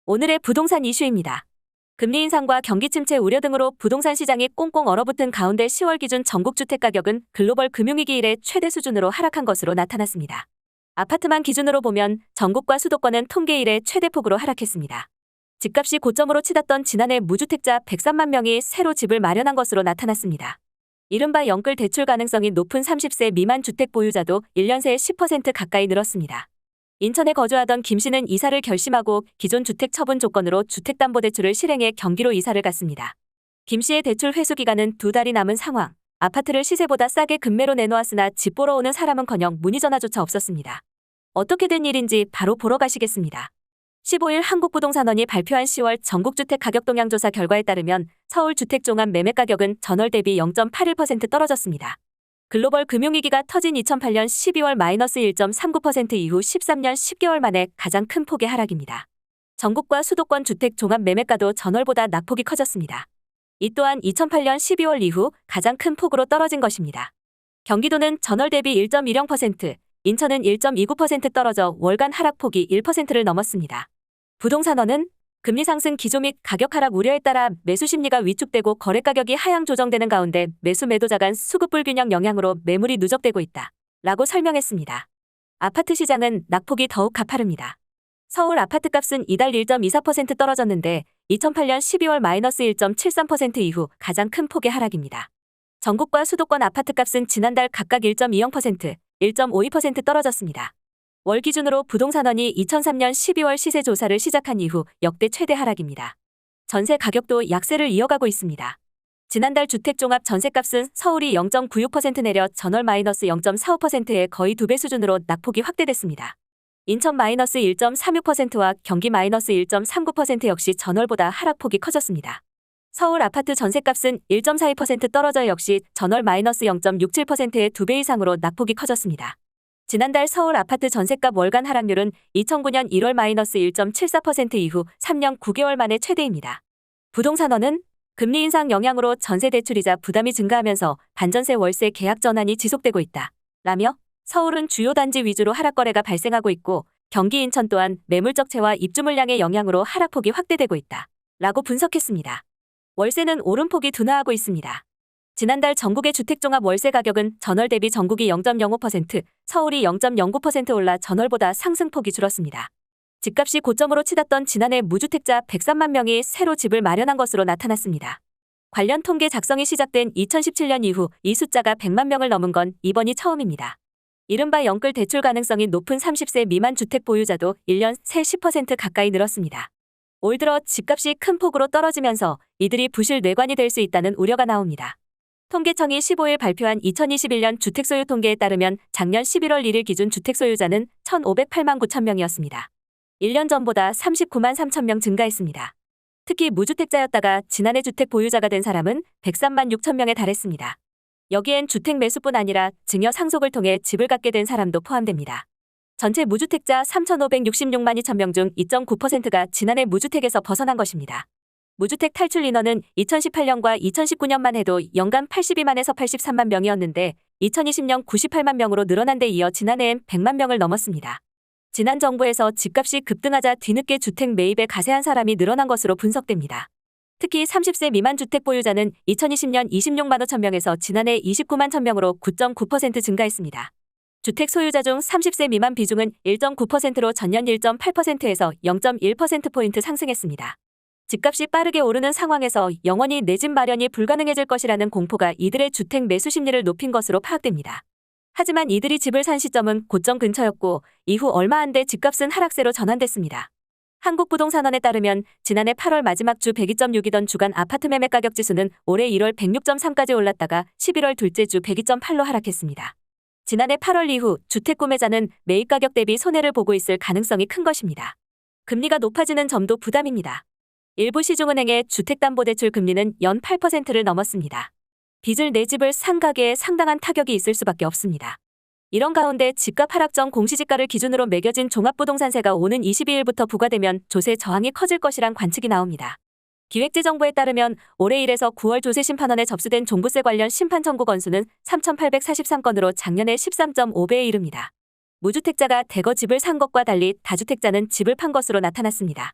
오늘의 부동산 이슈입니다. 금리 인상과 경기 침체 우려 등으로 부동산 시장이 꽁꽁 얼어붙은 가운데 10월 기준 전국 주택 가격은 글로벌 금융위기 이래 최대 수준으로 하락한 것으로 나타났습니다. 아파트만 기준으로 보면 전국과 수도권은 통계 이래 최대폭으로 하락했습니다. 집값이 고점으로 치닫던 지난해 무주택자 103만 명이 새로 집을 마련한 것으로 나타났습니다. 이른바 영끌 대출 가능성이 높은 30세 미만 주택 보유자도 1년 새에 10% 가까이 늘었습니다. 인천에 거주하던 김 씨는 이사를 결심하고 기존 주택 처분 조건으로 주택담보대출을 실행해 경기로 이사를 갔습니다. 김 씨의 대출 회수 기간은 2달이 남은 상황. 아파트를 시세보다 싸게 급매로 내놓았으나 집 보러 오는 사람은커녕 문의 전화조차 없었습니다. 어떻게 된 일인지 바로 보러 가시겠습니다. 15일 한국부동산원이 발표한 10월 전국주택 가격 동향 조사 결과에 따르면 서울 주택 종합 매매 가격은 전월 대비 0.81% 떨어졌습니다. 글로벌 금융위기가 터진 2008년 12월 마이너스 1.39% 이후 13년 10개월 만에 가장 큰 폭의 하락입니다. 전국과 수도권 주택 종합 매매가도 전월보다 낙폭이 커졌습니다. 이 또한 2008년 12월 이후 가장 큰 폭으로 떨어진 것입니다. 경기도는 전월 대비 1.10%, 인천은 1.29% 떨어져 월간 하락폭이 1%를 넘었습니다. 부동산원은 금리 상승 기조 및 가격 하락 우려에 따라 매수 심리가 위축되고 거래 가격이 하향 조정되는 가운데 매수 매도자 간 수급 불균형 영향으로 매물이 누적되고 있다. 라고 설명했습니다. 아파트 시장은 낙폭이 더욱 가파릅니다. 서울 아파트값은 이달 1.24% 떨어졌는데 2008년 12월 마이너스 1.73% 이후 가장 큰 폭의 하락입니다. 전국과 수도권 아파트값은 지난달 각각 1.20%, 1.52% 떨어졌습니다. 월 기준으로 부동산원이 2003년 12월 시세 조사를 시작한 이후 역대 최대 하락입니다. 전세 가격도 약세를 이어가고 있습니다. 지난달 주택종합 전세값은 서울이 0.96% 내려 전월 마이너스 0.45%의 거의 2배 수준으로 낙폭이 확대됐습니다. 인천 마이너스 1.36%와 경기 마이너스 1.39% 역시 전월보다 하락폭이 커졌습니다. 서울 아파트 전세값은 1.42% 떨어져 역시 전월 마이너스 0.67%의 2배 이상으로 낙폭이 커졌습니다. 지난달 서울 아파트 전세값 월간 하락률은 2009년 1월 마이너스 1.74% 이후 3년 9개월 만에 최대입니다. 부동산원은 금리 인상 영향으로 전세 대출이자 부담이 증가하면서 반전세 월세 계약 전환이 지속되고 있다. 라며 서울은 주요 단지 위주로 하락 거래가 발생하고 있고 경기 인천 또한 매물 적체와 입주 물량의 영향으로 하락폭이 확대되고 있다. 라고 분석했습니다. 월세는 오름폭이 둔화하고 있습니다. 지난달 전국의 주택종합 월세 가격은 전월 대비 전국이 0.05%, 서울이 0.09% 올라 전월보다 상승폭이 줄었습니다. 집값이 고점으로 치닫던 지난해 무주택자 103만 명이 새로 집을 마련한 것으로 나타났습니다. 관련 통계 작성이 시작된 2017년 이후 이 숫자가 100만 명을 넘은 건 이번이 처음입니다. 이른바 영끌 대출 가능성이 높은 30세 미만 주택 보유자도 1년 새 10% 가까이 늘었습니다. 올 들어 집값이 큰 폭으로 떨어지면서 이들이 부실 뇌관이 될 수 있다는 우려가 나옵니다. 통계청이 15일 발표한 2021년 주택소유 통계에 따르면 작년 11월 1일 기준 주택소유자는 1,508만 9천 명이었습니다. 1년 전보다 39만 3천 명 증가했습니다. 특히 무주택자였다가 지난해 주택 보유자가 된 사람은 103만 6천 명에 달했습니다. 여기엔 주택 매수뿐 아니라 증여 상속을 통해 집을 갖게 된 사람도 포함됩니다. 전체 무주택자 3,566만 2천 명 중 2.9%가 지난해 무주택에서 벗어난 것입니다. 무주택 탈출 인원은 2018년과 2019년만 해도 연간 82만에서 83만 명이었는데 2020년 98만 명으로 늘어난 데 이어 지난해엔 100만 명을 넘었습니다. 지난 정부에서 집값이 급등하자 뒤늦게 주택 매입에 가세한 사람이 늘어난 것으로 분석됩니다. 특히 30세 미만 주택 보유자는 2020년 26만 5천 명에서 지난해 29만 1천 명으로 9.9% 증가했습니다. 주택 소유자 중 30세 미만 비중은 1.9%로 전년 1.8%에서 0.1%포인트 상승했습니다. 집값이 빠르게 오르는 상황에서 영원히 내 집 마련이 불가능해질 것이라는 공포가 이들의 주택 매수 심리를 높인 것으로 파악됩니다. 하지만 이들이 집을 산 시점은 고점 근처였고 이후 얼마 안 돼 집값은 하락세로 전환됐습니다. 한국부동산원에 따르면 지난해 8월 마지막 주 102.6이던 주간 아파트 매매 가격 지수는 올해 1월 106.3까지 올랐다가 11월 둘째 주 102.8로 하락했습니다. 지난해 8월 이후 주택 구매자는 매입 가격 대비 손해를 보고 있을 가능성이 큰 것입니다. 금리가 높아지는 점도 부담입니다. 일부 시중은행의 주택담보대출 금리는 연 8%를 넘었습니다. 빚을 내 집을 산 가계에 상당한 타격이 있을 수밖에 없습니다. 이런 가운데 집값 하락 전 공시지가를 기준으로 매겨진 종합부동산세가 오는 22일부터 부과되면 조세 저항이 커질 것이란 관측이 나옵니다. 기획재정부에 따르면 올해 1에서 9월 조세심판원에 접수된 종부세 관련 심판 청구 건수는 3,843건으로 작년의 13.5배에 이릅니다. 무주택자가 대거 집을 산 것과 달리 다주택자는 집을 판 것으로 나타났습니다.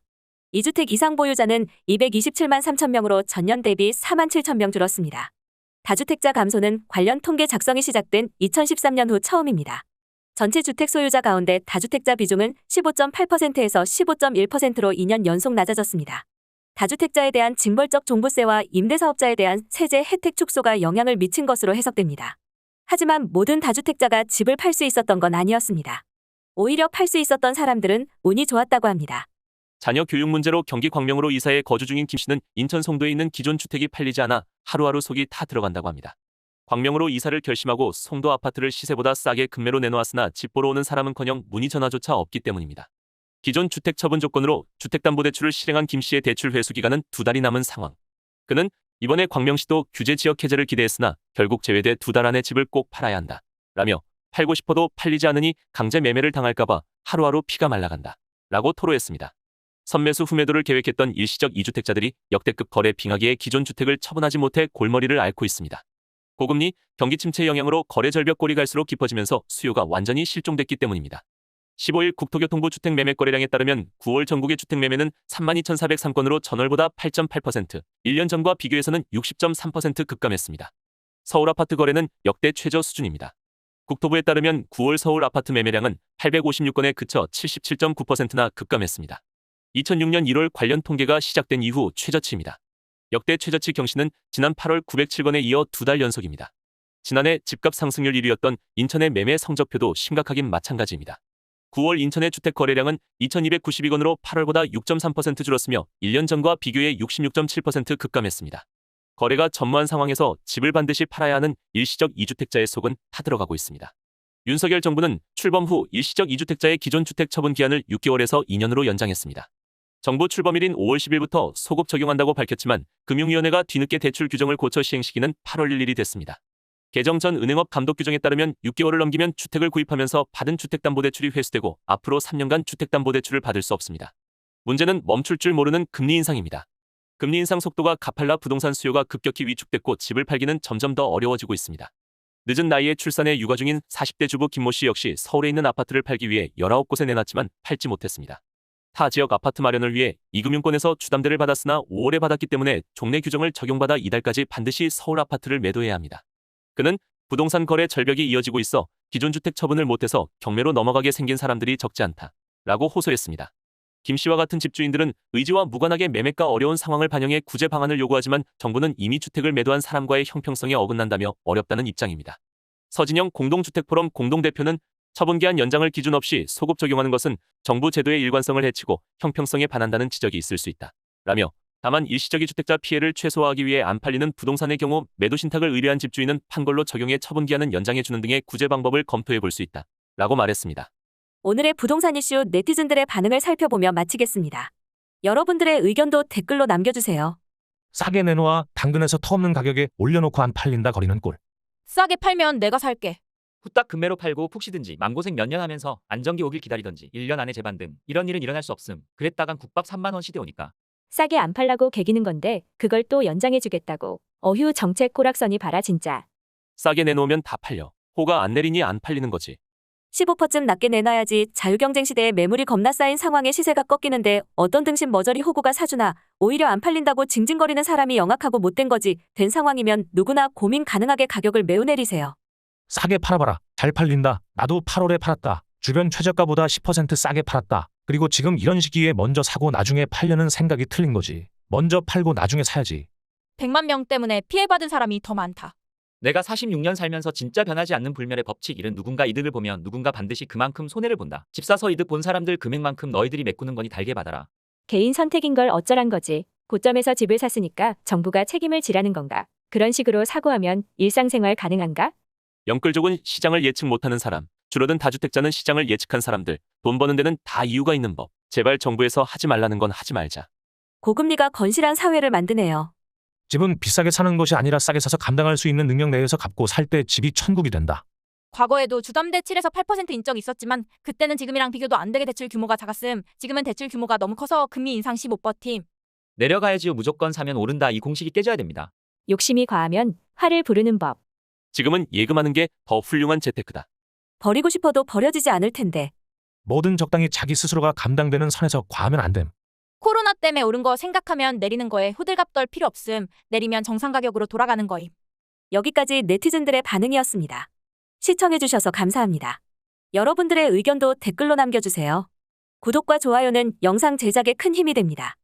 2주택 이상 보유자는 227만 3천 명으로 전년 대비 4만 7천 명 줄었습니다. 다주택자 감소는 관련 통계 작성이 시작된 2013년 후 처음입니다. 전체 주택 소유자 가운데 다주택자 비중은 15.8%에서 15.1%로 2년 연속 낮아졌습니다. 다주택자에 대한 징벌적 종부세와 임대사업자에 대한 세제 혜택 축소가 영향을 미친 것으로 해석됩니다. 하지만 모든 다주택자가 집을 팔 수 있었던 건 아니었습니다. 오히려 팔 수 있었던 사람들은 운이 좋았다고 합니다. 자녀 교육 문제로 경기 광명으로 이사해 거주 중인 김 씨는 인천 송도에 있는 기존 주택이 팔리지 않아 하루하루 속이 다 들어간다고 합니다. 광명으로 이사를 결심하고 송도 아파트를 시세보다 싸게 급매로 내놓았으나 집 보러 오는 사람은커녕 문의 전화조차 없기 때문입니다. 기존 주택 처분 조건으로 주택담보대출을 실행한 김 씨의 대출 회수 기간은 2달이 남은 상황. 그는 이번에 광명시도 규제 지역 해제를 기대했으나 결국 제외돼 2달 안에 집을 꼭 팔아야 한다 라며 팔고 싶어도 팔리지 않으니 강제 매매를 당할까봐 하루하루 피가 말라간다 라고 토로했습니다. 선매수 후매도를 계획했던 일시적 2주택자들이 역대급 거래 빙하기에 기존 주택을 처분하지 못해 골머리를 앓고 있습니다. 고금리, 경기 침체 영향으로 거래 절벽 골이 갈수록 깊어지면서 수요가 완전히 실종됐기 때문입니다. 15일 국토교통부 주택매매거래량에 따르면 9월 전국의 주택매매는 32,403건으로 전월보다 8.8%, 1년 전과 비교해서는 60.3% 급감했습니다. 서울 아파트 거래는 역대 최저 수준입니다. 국토부에 따르면 9월 서울 아파트 매매량은 856건에 그쳐 77.9%나 급감했습니다. 2006년 1월 관련 통계가 시작된 이후 최저치입니다. 역대 최저치 경신은 지난 8월 907건에 이어 2달 연속입니다. 지난해 집값 상승률 1위였던 인천의 매매 성적표도 심각하긴 마찬가지입니다. 9월 인천의 주택 거래량은 2,292건으로 8월보다 6.3% 줄었으며 1년 전과 비교해 66.7% 급감했습니다. 거래가 전무한 상황에서 집을 반드시 팔아야 하는 일시적 2주택자의 속은 타들어가고 있습니다. 윤석열 정부는 출범 후 일시적 2주택자의 기존 주택 처분 기한을 6개월에서 2년으로 연장했습니다. 정부 출범일인 5월 10일부터 소급 적용한다고 밝혔지만 금융위원회가 뒤늦게 대출 규정을 고쳐 시행 시기는 8월 1일이 됐습니다. 개정 전 은행업 감독 규정에 따르면 6개월을 넘기면 주택을 구입하면서 받은 주택담보대출이 회수되고 앞으로 3년간 주택담보대출을 받을 수 없습니다. 문제는 멈출 줄 모르는 금리 인상입니다. 금리 인상 속도가 가팔라 부동산 수요가 급격히 위축됐고 집을 팔기는 점점 더 어려워지고 있습니다. 늦은 나이에 출산해 육아 중인 40대 주부 김모 씨 역시 서울에 있는 아파트를 팔기 위해 19곳에 내놨지만 팔지 못했습니다. 타 지역 아파트 마련을 위해 이금융권에서 주담대를 받았으나 5월에 받았기 때문에 종래 규정을 적용받아 이달까지 반드시 서울 아파트를 매도해야 합니다. 그는 부동산 거래 절벽이 이어지고 있어 기존 주택 처분을 못해서 경매로 넘어가게 생긴 사람들이 적지 않다 라고 호소했습니다. 김 씨와 같은 집주인들은 의지와 무관하게 매매가 어려운 상황을 반영해 구제 방안을 요구하지만 정부는 이미 주택을 매도한 사람과의 형평성에 어긋난다며 어렵다는 입장입니다. 서진영 공동주택포럼 공동대표는 처분기한 연장을 기준 없이 소급 적용하는 것은 정부 제도의 일관성을 해치고 형평성에 반한다는 지적이 있을 수 있다 라며 다만 일시적 2주택자 피해를 최소화하기 위해 안 팔리는 부동산의 경우 매도 신탁을 의뢰한 집주인은 판걸로 적용해 처분기한은 연장해주는 등의 구제 방법을 검토해 볼 수 있다 라고 말했습니다. 오늘의 부동산 이슈 네티즌들의 반응을 살펴보며 마치겠습니다. 여러분들의 의견도 댓글로 남겨주세요. 싸게 내놓아 당근에서 터없는 가격에 올려놓고 안 팔린다 거리는 꼴. 싸게 팔면 내가 살게. 후딱 금매로 팔고 푹 쉬든지 맘고생 몇 년 하면서 안정기 오길 기다리던지 1년 안에 재반 등 이런 일은 일어날 수 없음. 그랬다간 국밥 3만 원 시대 오니까. 싸게 안 팔라고 개기는 건데 그걸 또 연장해주겠다고. 어휴 정책 꼬락서니 봐라 진짜. 싸게 내놓으면 다 팔려. 호가 안 내리니 안 팔리는 거지. 15%쯤 낮게 내놔야지. 자유경쟁 시대에 매물이 겁나 쌓인 상황에 시세가 꺾이는데 어떤 등신 머저리 호구가 사주나. 오히려 안 팔린다고 징징거리는 사람이 영악하고 못된 거지. 된 상황이면 누구나 고민 가능하게 가격을 매우 내리세요. 싸게 팔아봐라. 잘 팔린다. 나도 8월에 팔았다. 주변 최저가보다 10% 싸게 팔았다. 그리고 지금 이런 시기에 먼저 사고 나중에 팔려는 생각이 틀린 거지. 먼저 팔고 나중에 사야지. 100만 명 때문에 피해받은 사람이 더 많다. 내가 46년 살면서 진짜 변하지 않는 불멸의 법칙. 일은 누군가 이득을 보면 누군가 반드시 그만큼 손해를 본다. 집 사서 이득 본 사람들 금액만큼 너희들이 메꾸는 거니 달게 받아라. 개인 선택인 걸 어쩌란 거지. 고점에서 집을 샀으니까 정부가 책임을 지라는 건가. 그런 식으로 사고하면 일상생활 가능한가? 영끌족은 시장을 예측 못하는 사람, 줄어든 다주택자는 시장을 예측한 사람들, 돈 버는 데는 다 이유가 있는 법. 제발 정부에서 하지 말라는 건 하지 말자. 고금리가 건실한 사회를 만드네요. 집은 비싸게 사는 것이 아니라 싸게 사서 감당할 수 있는 능력 내에서 갚고 살 때 집이 천국이 된다. 과거에도 주담대 7에서 8% 인적 있었지만 그때는 지금이랑 비교도 안 되게 대출 규모가 작았음. 지금은 대출 규모가 너무 커서 금리 인상 시 못 버팀. 내려가야지요. 무조건 사면 오른다. 이 공식이 깨져야 됩니다. 욕심이 과하면 화를 부르는 법. 지금은 예금하는 게 더 훌륭한 재테크다. 버리고 싶어도 버려지지 않을 텐데. 뭐든 적당히 자기 스스로가 감당되는 선에서 과하면 안 됨. 코로나 때문에 오른 거 생각하면 내리는 거에 호들갑 떨 필요 없음. 내리면 정상 가격으로 돌아가는 거임. 여기까지 네티즌들의 반응이었습니다. 시청해주셔서 감사합니다. 여러분들의 의견도 댓글로 남겨주세요. 구독과 좋아요는 영상 제작에 큰 힘이 됩니다.